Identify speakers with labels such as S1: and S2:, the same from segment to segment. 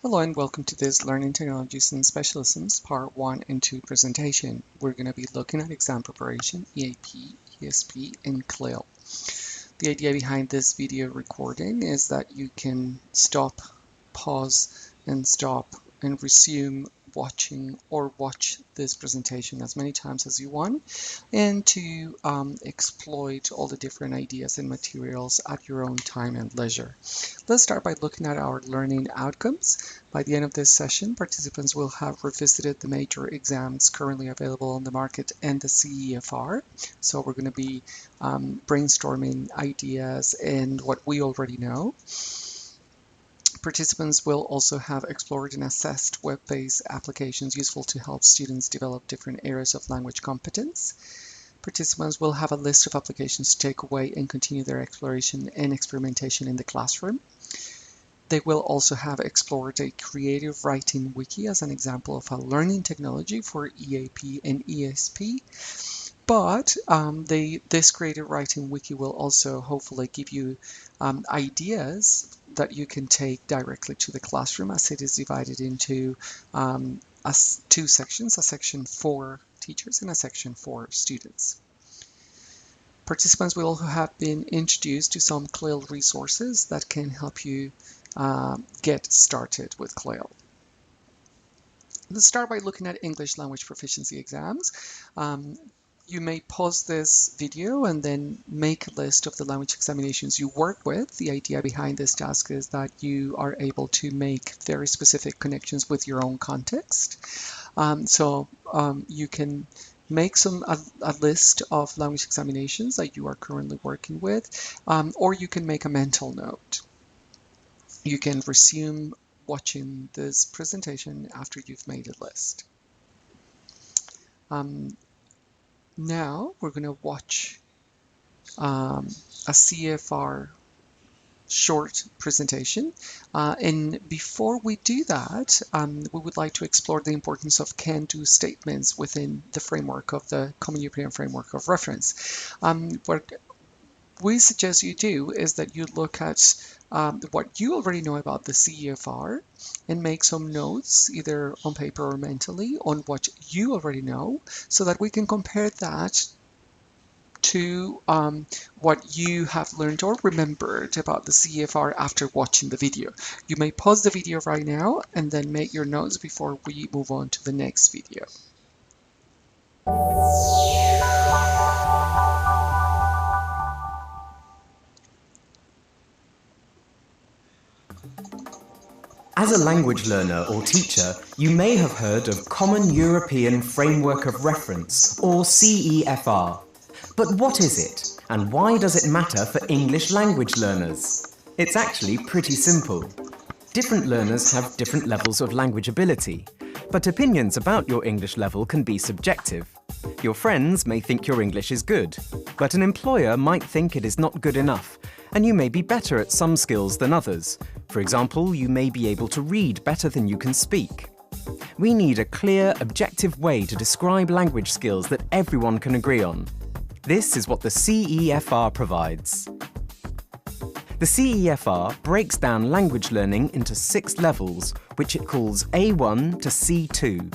S1: Hello and welcome to this Learning Technologies and Specialisms Part 1 and 2 presentation. We're going to be looking at exam preparation, EAP, ESP, and CLIL. The idea behind this video recording is that you can stop, pause, and resume watching or watch this presentation as many times as you want, and to exploit all the different ideas and materials at your own time and leisure. Let's start by looking at our learning outcomes. By the end of this session, participants will have revisited the major exams currently available on the market and the CEFR. So we're going to be brainstorming ideas and what we already know. Participants will also have explored and assessed web-based applications useful to help students develop different areas of language competence. Participants will have a list of applications to take away and continue their exploration and experimentation in the classroom. They will also have explored a creative writing wiki as an example of a learning technology for EAP and ESP. But this creative writing wiki will also hopefully give you ideas that you can take directly to the classroom, as it is divided into two sections, a section for teachers and a section for students. Participants will also have been introduced to some CLIL resources that can help you get started with CLIL. Let's start by looking at English language proficiency exams. You may pause this video and then make a list of the language examinations you work with. The idea behind this task is that you are able to make very specific connections with your own context. You can make a list of language examinations that you are currently working with, or you can make a mental note. You can resume watching this presentation after you've made a list. Now we're going to watch a CEFR short presentation, and before we do that, we would like to explore the importance of can-do statements within the framework of the Common European Framework of Reference. What we suggest you do is that you look at what you already know about the CEFR and make some notes, either on paper or mentally, on what you already know, so that we can compare that to what you have learned or remembered about the CEFR after watching the video. You may pause the video right now and then make your notes before we move on to the next video.
S2: As a language learner or teacher, you may have heard of Common European Framework of Reference, or CEFR. But what is it, and why does it matter for English language learners? It's actually pretty simple. Different learners have different levels of language ability, but opinions about your English level can be subjective. Your friends may think your English is good, but an employer might think it is not good enough, and you may be better at some skills than others. For example, you may be able to read better than you can speak. We need a clear, objective way to describe language skills that everyone can agree on. This is what the CEFR provides. The CEFR breaks down language learning into 6 levels, which it calls A1 to C2.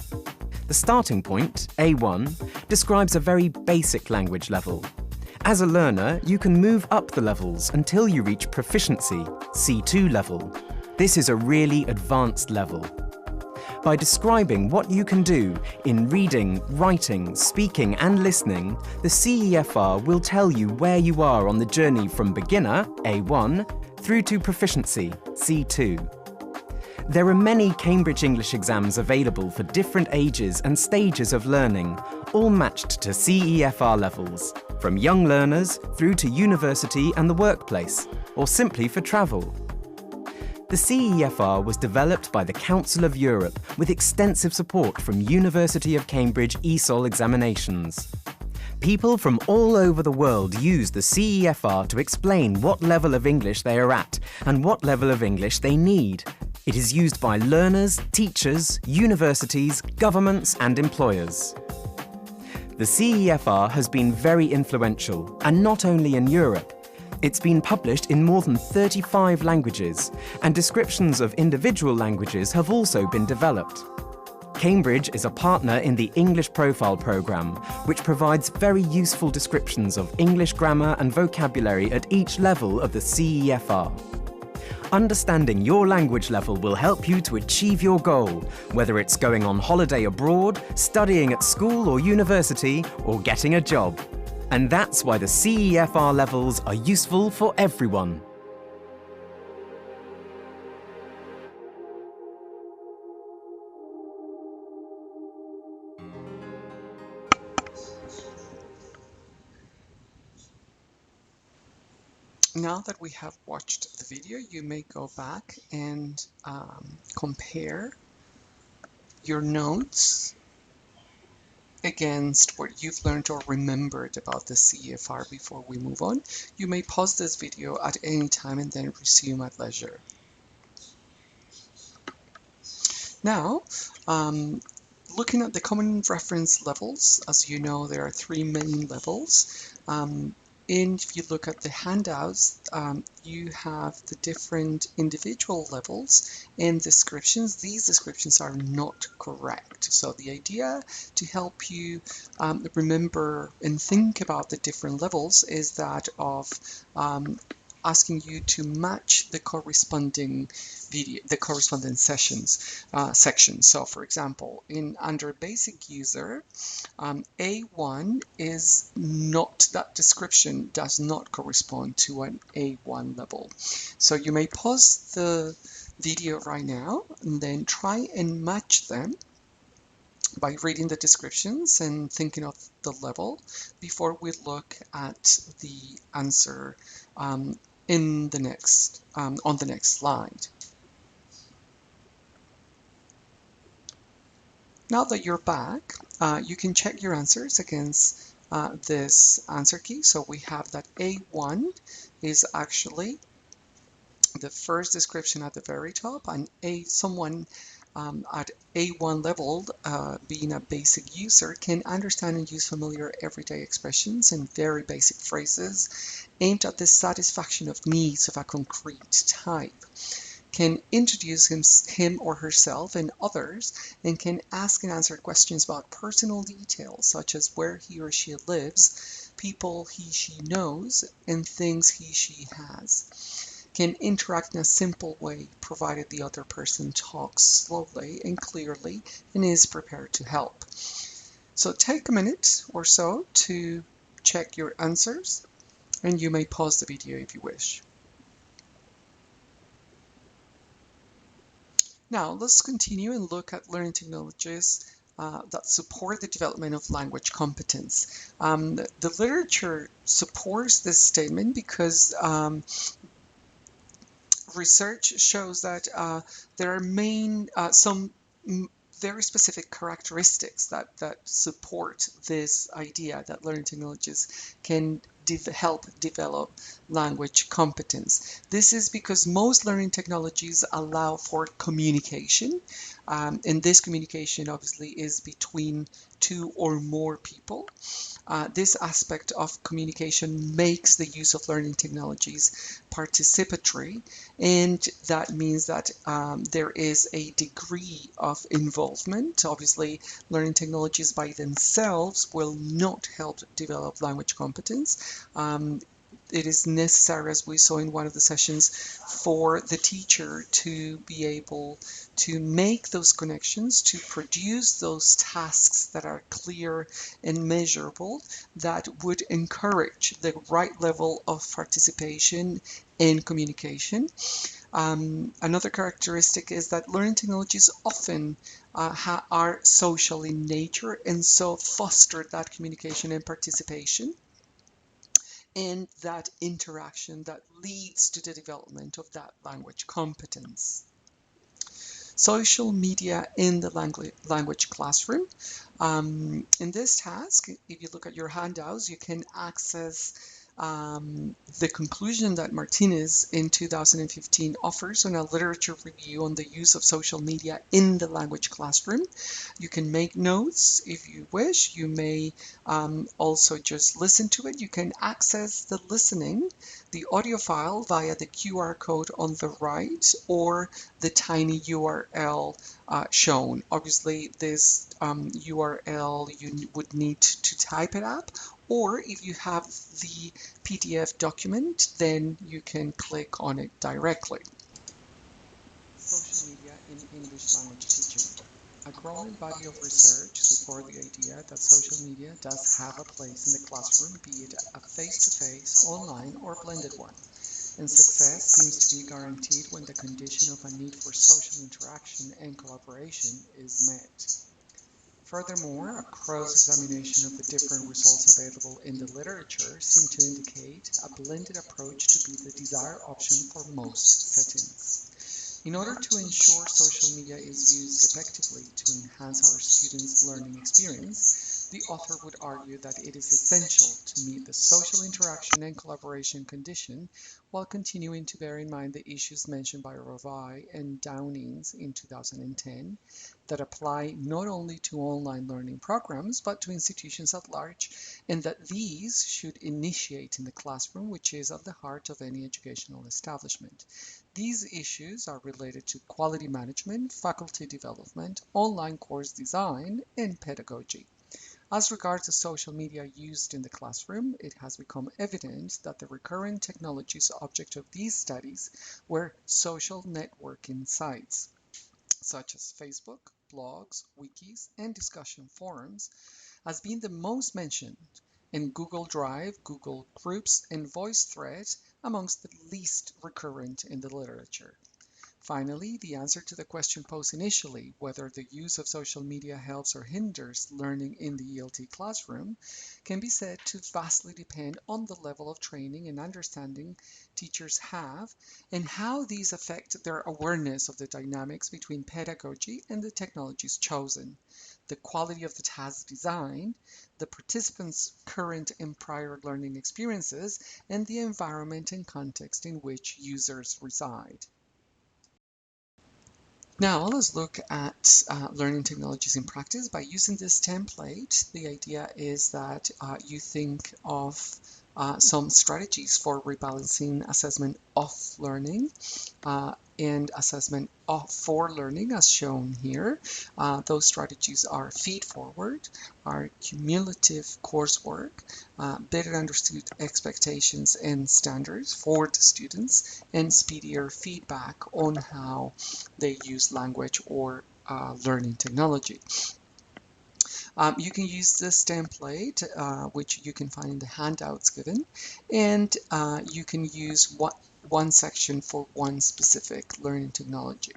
S2: The starting point, A1, describes a very basic language level. As a learner, you can move up the levels until you reach proficiency, C2 level. This is a really advanced level. By describing what you can do in reading, writing, speaking and listening, the CEFR will tell you where you are on the journey from beginner, A1, through to proficiency, C2. There are many Cambridge English exams available for different ages and stages of learning, all matched to CEFR levels, from young learners through to university and the workplace, or simply for travel. The CEFR was developed by the Council of Europe with extensive support from University of Cambridge ESOL examinations. People from all over the world use the CEFR to explain what level of English they are at and what level of English they need. It is used by learners, teachers, universities, governments and employers. The CEFR has been very influential, and not only in Europe. It's been published in more than 35 languages, and descriptions of individual languages have also been developed. Cambridge is a partner in the English Profile programme, which provides very useful descriptions of English grammar and vocabulary at each level of the CEFR. Understanding your language level will help you to achieve your goal, whether it's going on holiday abroad, studying at school or university, or getting a job. And that's why the CEFR levels are useful for everyone.
S1: Now that we have watched the video, you may go back and compare your notes against what you've learned or remembered about the CEFR before we move on. You may pause this video at any time and then resume at leisure. Now, looking at the common reference levels, as you know, there are three main levels. And if you look at the handouts, you have the different individual levels and descriptions. These descriptions are not correct. So the idea to help you remember and think about the different levels is that of asking you to match the corresponding video, the corresponding section. So for example, under basic user, A1 is not, that description does not correspond to an A1 level. So you may pause the video right now and then try and match them by reading the descriptions and thinking of the level before we look at the answer on the next slide. Now that you're back, you can check your answers against this answer key. So we have that A1 is actually the first description at the very top, and someone at A1 level, being a basic user, can understand and use familiar everyday expressions and very basic phrases aimed at the satisfaction of needs of a concrete type, can introduce him or herself and others, and can ask and answer questions about personal details such as where he or she lives, people he she knows, and things he she has. Can interact in a simple way provided the other person talks slowly and clearly and is prepared to help. So take a minute or so to check your answers, and you may pause the video if you wish. Now let's continue and look at learning technologies that support the development of language competence. The literature supports this statement because research shows that there are some very specific characteristics that support this idea that learning technologies can help develop language competence. This is because most learning technologies allow for communication, and this communication obviously is between two or more people. This aspect of communication makes the use of learning technologies participatory, and that means that there is a degree of involvement. Obviously, learning technologies by themselves will not help develop language competence. It is necessary, as we saw in one of the sessions, for the teacher to be able to make those connections, to produce those tasks that are clear and measurable, that would encourage the right level of participation in communication. Another characteristic is that learning technologies often are social in nature, and so foster that communication and participation, and that interaction that leads to the development of that language competence. Social media in the language classroom. In this task, if you look at your handouts, you can access the conclusion that Martinez in 2015 offers on a literature review on the use of social media in the language classroom. You can make notes if you wish. You may also just listen to it. You can access the listening, the audio file via the QR code on the right or the tiny URL shown. Obviously, this URL you would need to type it up, or if you have the PDF document, then you can click on it directly. Social media in English language teaching. A growing body of research supports the idea that social media does have a place in the classroom, be it a face-to-face, online, or blended one, and success seems to be guaranteed when the condition of a need for social interaction and collaboration is met. Furthermore, a cross-examination of the different results available in the literature seem to indicate a blended approach to be the desired option for most settings. In order to ensure social media is used effectively to enhance our students' learning experience, the author would argue that it is essential to meet the social interaction and collaboration condition while continuing to bear in mind the issues mentioned by Rovai and Downings in 2010 that apply not only to online learning programs but to institutions at large, and that these should initiate in the classroom, which is at the heart of any educational establishment. These issues are related to quality management, faculty development, online course design, and pedagogy. As regards the social media used in the classroom, it has become evident that the recurrent technologies object of these studies were social networking sites, such as Facebook, blogs, wikis, and discussion forums, as being the most mentioned, and Google Drive, Google Groups, and VoiceThread amongst the least recurrent in the literature. Finally, the answer to the question posed initially, whether the use of social media helps or hinders learning in the ELT classroom, can be said to vastly depend on the level of training and understanding teachers have and how these affect their awareness of the dynamics between pedagogy and the technologies chosen, the quality of the task design, the participants' current and prior learning experiences, and the environment and context in which users reside. Now let's look at learning technologies in practice. By using this template, the idea is that you think of some strategies for rebalancing assessment of learning and assessment for learning as shown here. Those strategies are feed forward, are cumulative coursework, better understood expectations and standards for the students, and speedier feedback on how they use language or learning technology. You can use this template, which you can find in the handouts given, and you can use one section for one specific learning technology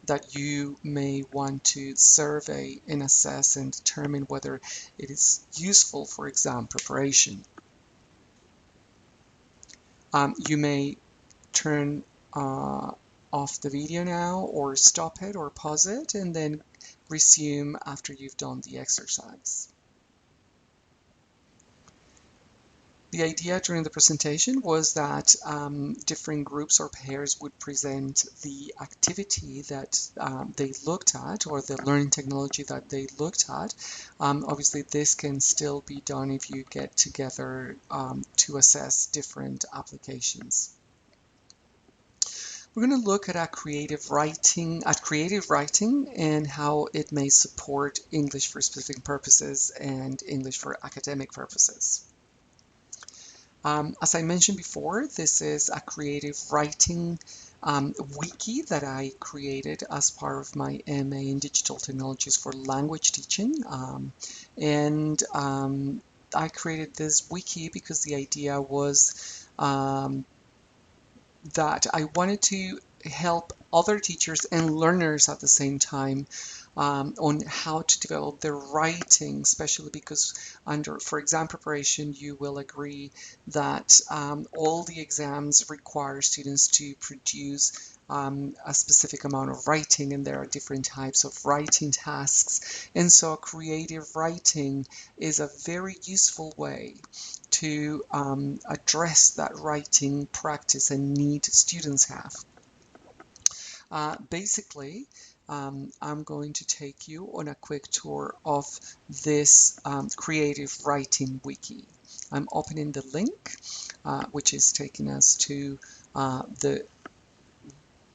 S1: that you may want to survey and assess and determine whether it is useful for exam preparation. You may turn off the video now, or stop it or pause it, and then resume after you've done the exercise. The idea during the presentation was that different groups or pairs would present the activity that they looked at, or the learning technology that they looked at. Obviously, this can still be done if you get together to assess different applications. We're going to look at creative writing and how it may support English for specific purposes and English for academic purposes. As I mentioned before, this is a creative writing wiki that I created as part of my MA in Digital Technologies for Language Teaching. I created this wiki because the idea was that I wanted to help other teachers and learners at the same time on how to develop their writing, especially because for exam preparation, you will agree that all the exams require students to produce a specific amount of writing, and there are different types of writing tasks. And so creative writing is a very useful way to address that writing practice and need students have. Basically, I'm going to take you on a quick tour of this creative writing wiki. I'm opening the link, which is taking us to the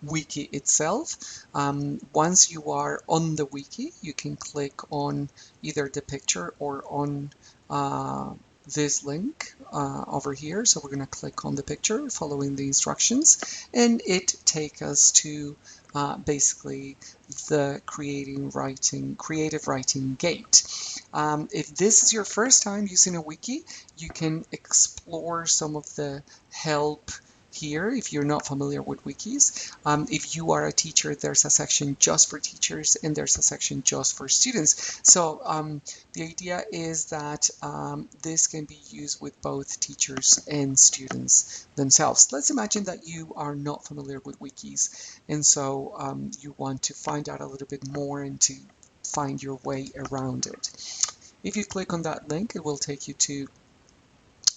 S1: wiki itself. Once you are on the wiki, you can click on either the picture or on this link over here. So we're going to click on the picture following the instructions, and it takes us to basically the creative writing gate. If this is your first time using a wiki, you can explore some of the help here if you're not familiar with wikis. If you are a teacher, there's a section just for teachers and there's a section just for students. So the idea is that this can be used with both teachers and students themselves. Let's imagine that you are not familiar with wikis, and so you want to find out a little bit more and to find your way around it. If you click on that link, it will take you to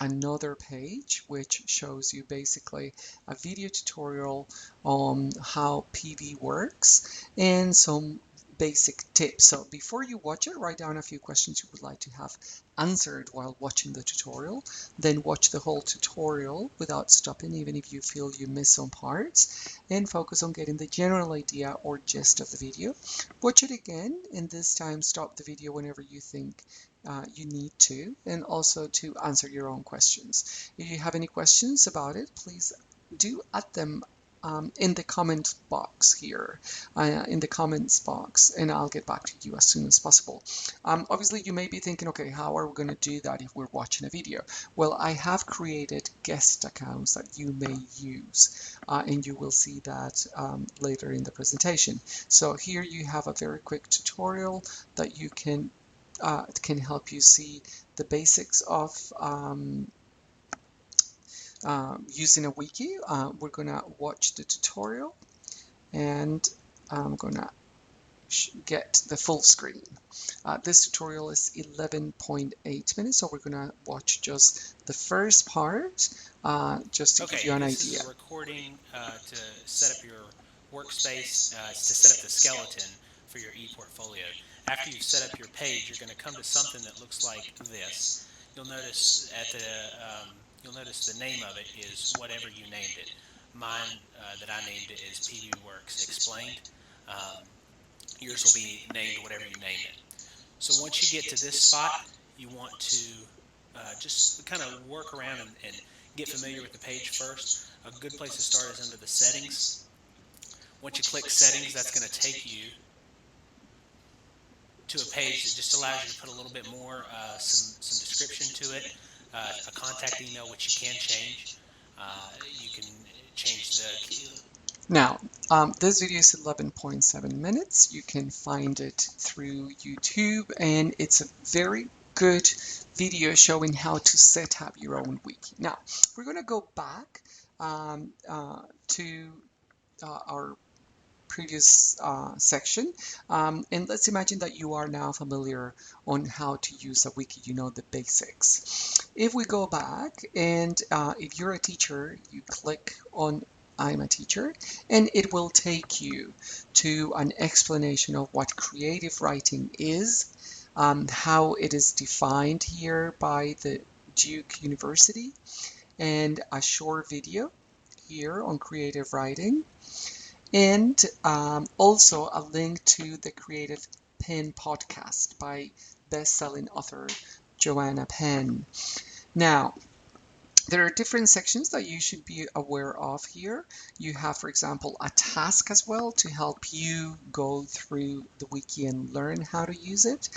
S1: another page which shows you basically a video tutorial on how PV works and some basic tips. So before you watch it, write down a few questions you would like to have answered while watching the tutorial. Then watch the whole tutorial without stopping, even if you feel you miss some parts, and focus on getting the general idea or gist of the video. Watch it again, and this time stop the video whenever you think you need to, and also to answer your own questions. If you have any questions about it, please do add them in the comment box here, in the comments box, and I'll get back to you as soon as possible. Obviously, you may be thinking, okay, how are we going to do that if we're watching a video? Well, I have created guest accounts that you may use, and you will see that later in the presentation. So here you have a very quick tutorial that you can help you see the basics of using a wiki. We're gonna watch the tutorial, and I'm gonna get the full screen. This tutorial is 11.8 minutes, so we're gonna watch just the first part, just to give you an idea.
S3: This is a recording to set up your workspace, to set up the skeleton for your e-portfolio. After you've set up your page, you're going to come to something that looks like this. You'll notice the name of it is whatever you named it. Mine that I named it is PV Works Explained. Yours will be named whatever you name it. So once you get to this spot, you want to just kind of work around and get familiar with the page first. A good place to start is under the settings. Once you click settings, that's going to take you to a page that just allows you to put a little bit more, some description to it, a contact email which you can change. You can change the...
S1: Now, this video is 11.7 minutes. You can find it through YouTube, and it's a very good video showing how to set up your own wiki. Now, we're going to go back to our previous section, and let's imagine that you are now familiar on how to use a wiki. You know the basics. If we go back, and if you're a teacher, you click on I'm a teacher, and it will take you to an explanation of what creative writing is, how it is defined here by the Duke University, and a short video here on creative writing, and also a link to the Creative Pen podcast by best-selling author Joanna Penn. Now, there are different sections that you should be aware of here. You have, for example, a task as well to help you go through the wiki and learn how to use it.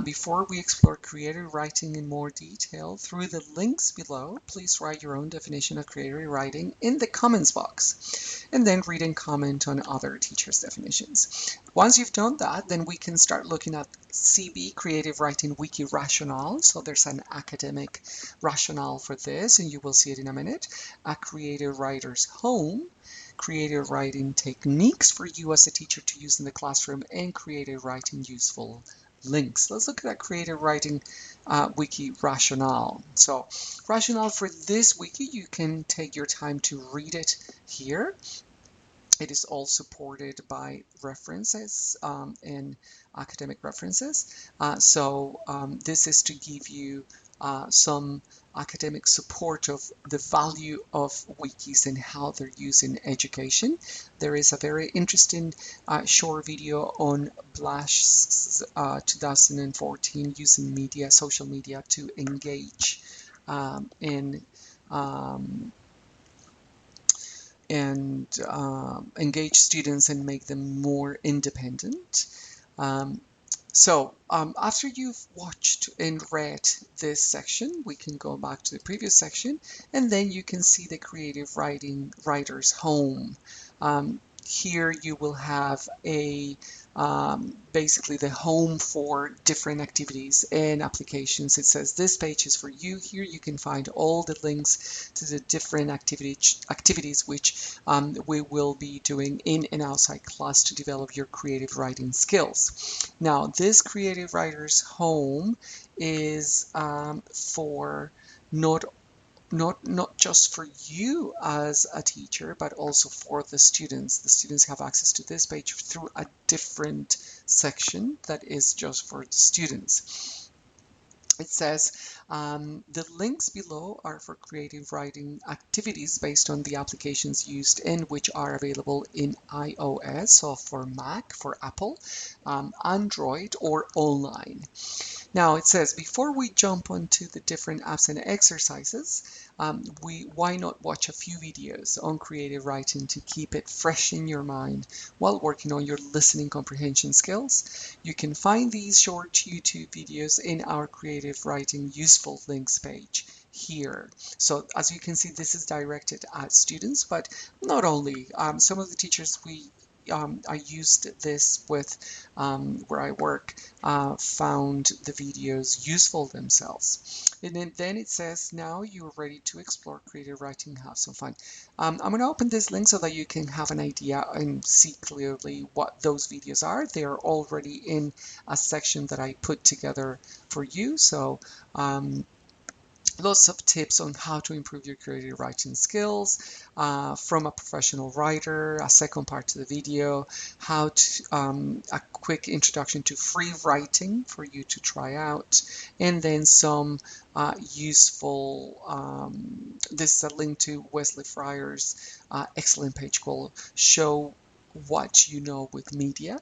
S1: Before we explore creative writing in more detail, through the links below, please write your own definition of creative writing in the comments box, and then read and comment on other teachers' definitions. Once you've done that, then we can start looking at CB, Creative Writing Wiki Rationale. So there's an academic rationale for this, and you will see it in a minute. A creative writer's home, creative writing techniques for you as a teacher to use in the classroom, and creative writing useful links. Let's look at that creative writing wiki rationale. So rationale for this wiki, you can take your time to read it here. It is all supported by references and academic references. This is to give you some academic support of the value of wikis and how they're used in education. There is a very interesting short video on Blash's 2014 using social media to engage in engage students and make them more independent. After you've watched and read this section, we can go back to the previous section, and then you can see the creative writer's home. Here you will have basically the home for different activities and applications. It says this page is for you. Here you can find all the links to the different activities which we will be doing in and outside class to develop your creative writing skills. Now, this creative writer's home is for not just for you as a teacher, but also for the students. The students have access to this page through a different section that is just for the students. It says the links below are for creative writing activities based on the applications used and which are available in iOS, so for Mac, for Apple, Android, or online. Now it says, before we jump onto the different apps and exercises, why not watch a few videos on creative writing to keep it fresh in your mind while working on your listening comprehension skills? You can find these short YouTube videos in our creative writing useful links page here. So as you can see, this is directed at students, but not only. Some of the teachers I used this with where I work, found the videos useful themselves. And then it says, now you're ready to explore creative writing, have some fun. I'm going to open this link so that you can have an idea and see clearly what those videos are. They are already in a section that I put together for you. So lots of tips on how to improve your creative writing skills from a professional writer, a second part to the video, how to a quick introduction to free writing for you to try out, and then some useful, this is a link to Wesley Fryer's excellent page called Show What You Know with Media.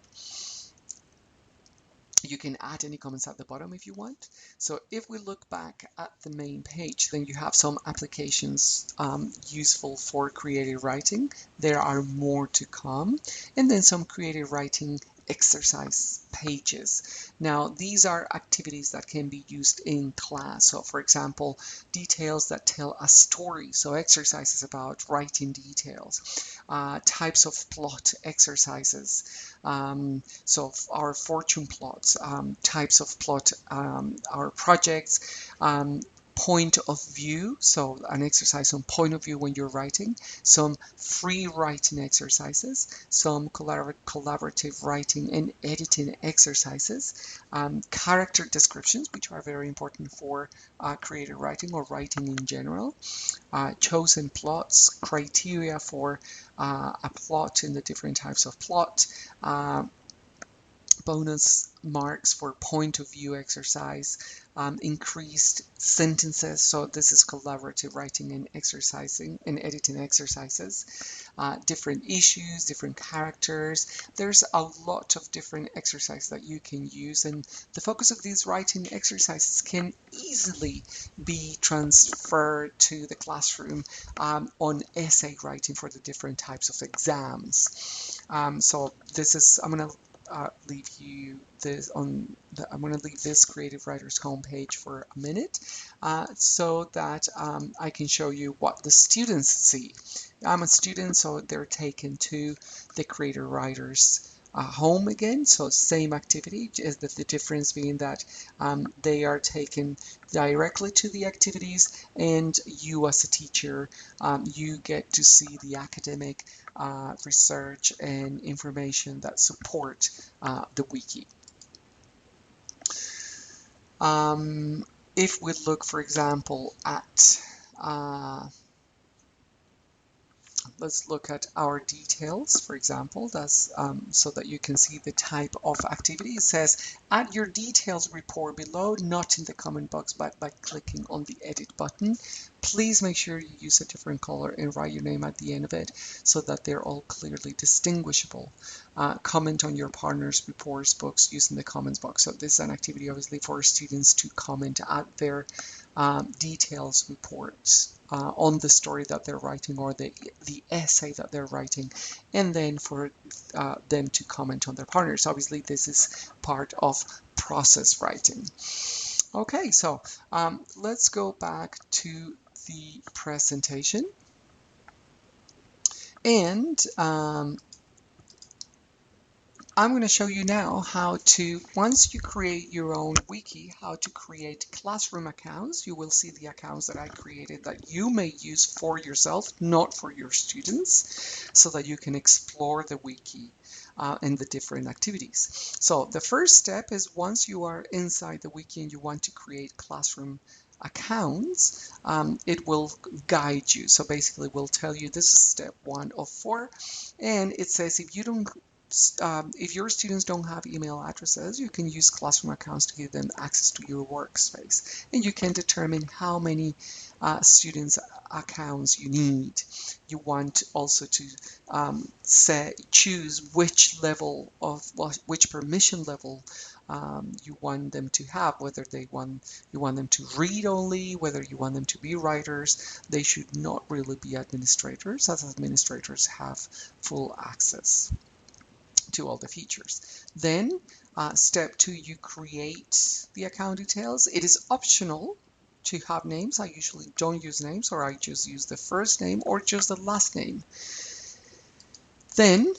S1: You can add any comments at the bottom if you want. So if we look back at the main page, then you have some applications useful for creative writing. There are more to come. And then some creative writing exercise pages. Now, these are activities that can be used in class. So for example, details that tell a story. So exercises about writing details. Types of plot exercises. So our fortune plots, types of plot, our projects, point of view, so an exercise on point of view when you're writing, some free writing exercises, some collaborative writing and editing exercises, character descriptions, which are very important for creative writing or writing in general, chosen plots, criteria for a plot in the different types of plot, bonus marks for point of view exercise, increased sentences, so this is collaborative writing and exercising and editing exercises, different issues, different characters. There's a lot of different exercises that you can use, and the focus of these writing exercises can easily be transferred to the classroom on essay writing for the different types of exams. So this is, I'm going to leave you this on I'm going to leave this creative writers homepage for a minute so that I can show you what the students see. I'm a student, so they're taken to the creative writers home again, so same activity, is the difference being that they are taken directly to the activities, and you as a teacher, you get to see the academic research and information that support the wiki. If we look, for example, at let's look at our details, for example, that's so that you can see the type of activity. It says, add your details report below, not in the comment box, but by clicking on the edit button. Please make sure you use a different color and write your name at the end of it so that they're all clearly distinguishable. Comment on your partner's reports books using the comments box. So this is an activity obviously for students to comment at their details reports on the story that they're writing or the essay that they're writing, and then for them to comment on their partners. Obviously, this is part of process writing. Okay, so let's go back to the presentation. And I'm going to show you now how to, once you create your own wiki, how to create classroom accounts. You will see the accounts that I created that you may use for yourself, not for your students, so that you can explore the wiki and the different activities. So the first step is, once you are inside the wiki and you want to create classroom accounts, it will guide you. So basically we'll tell you this is step 1 of 4, and it says if your students don't have email addresses, you can use classroom accounts to give them access to your workspace. And you can determine how many students' accounts you need. You want also to choose which level of, which permission level you want them to have, whether you want them to read only, whether you want them to be writers. They should not really be administrators, as administrators have full access to all the features. Then step 2, you create the account details. It is optional to have names. I usually don't use names, or I just use the first name or just the last name. Then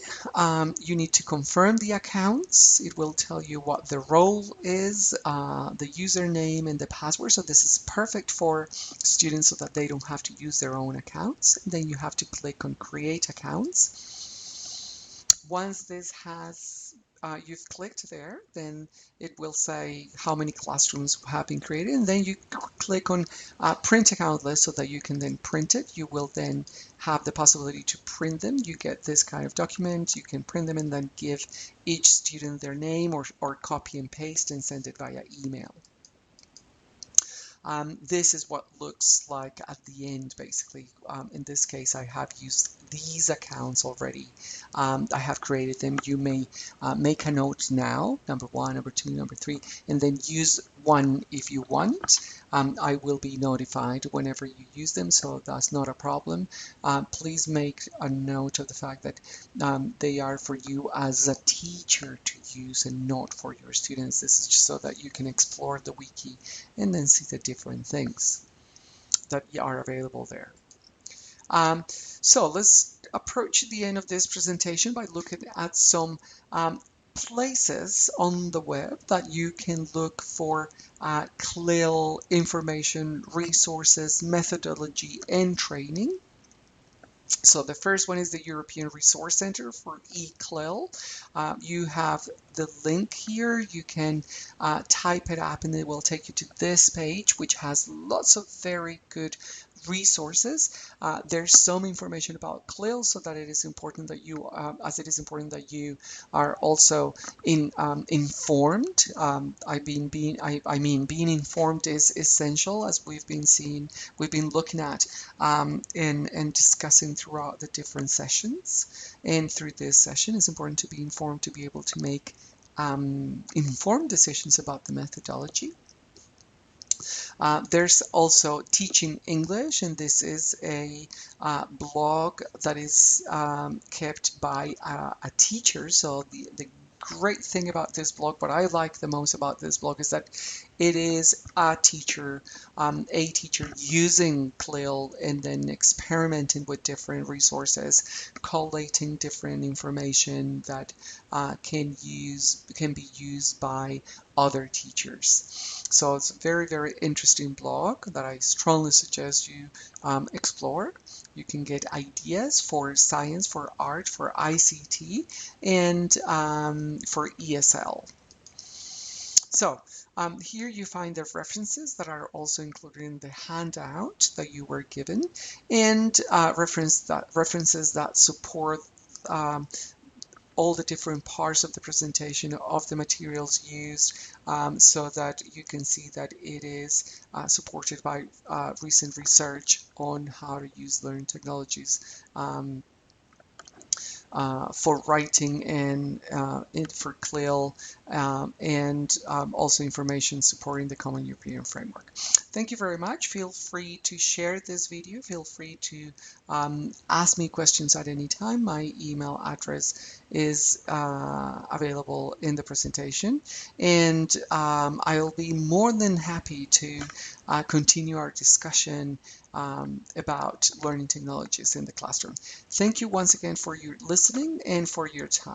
S1: you need to confirm the accounts. It will tell you what the role is, the username and the password. So this is perfect for students so that they don't have to use their own accounts. And then you have to click on create accounts. Once this has, you've clicked there, then it will say how many classrooms have been created, and then you click on print account list so that you can then print it. You will then have the possibility to print them. You get this kind of document, you can print them and then give each student their name, or copy and paste and send it via email. This is what looks like at the end, basically. In this case, I have used these accounts already. I have created them. You may make a note now, number 1, number 2, number 3, and then use one if you want. I will be notified whenever you use them, so that's not a problem. Please make a note of the fact that they are for you as a teacher to use and not for your students. This is just so that you can explore the wiki and then see the different things that are available there. So let's approach the end of this presentation by looking at some places on the web that you can look for CLIL information, resources, methodology, and training. So the first one is the European Resource Center for eCLIL. You have the link here. You can type it up and it will take you to this page, which has lots of very good resources. There's some information about CLIL, so that it is important that you, are also informed. Being informed is essential, as we've been looking at and discussing throughout the different sessions. And through this session, it's important to be informed to be able to make informed decisions about the methodology. There's also Teaching English, and this is a blog that is kept by a teacher. So the great thing about this blog, what I like the most about this blog, is that it is a teacher using CLIL and then experimenting with different resources, collating different information that can be used by other teachers. So it's a very, very interesting blog that I strongly suggest you explore. You can get ideas for science, for art, for ICT, and for ESL. So here you find the references that are also included in the handout that you were given, and references that support all the different parts of the presentation of the materials used, so that you can see that it is supported by recent research on how to use learning technologies for writing and for CLIL, and also information supporting the Common European Framework. Thank you very much. Feel free to share this video. Feel free to ask me questions at any time. My email address is available in the presentation, and I'll be more than happy to continue our discussion about learning technologies in the classroom. Thank you once again for your listening and for your time.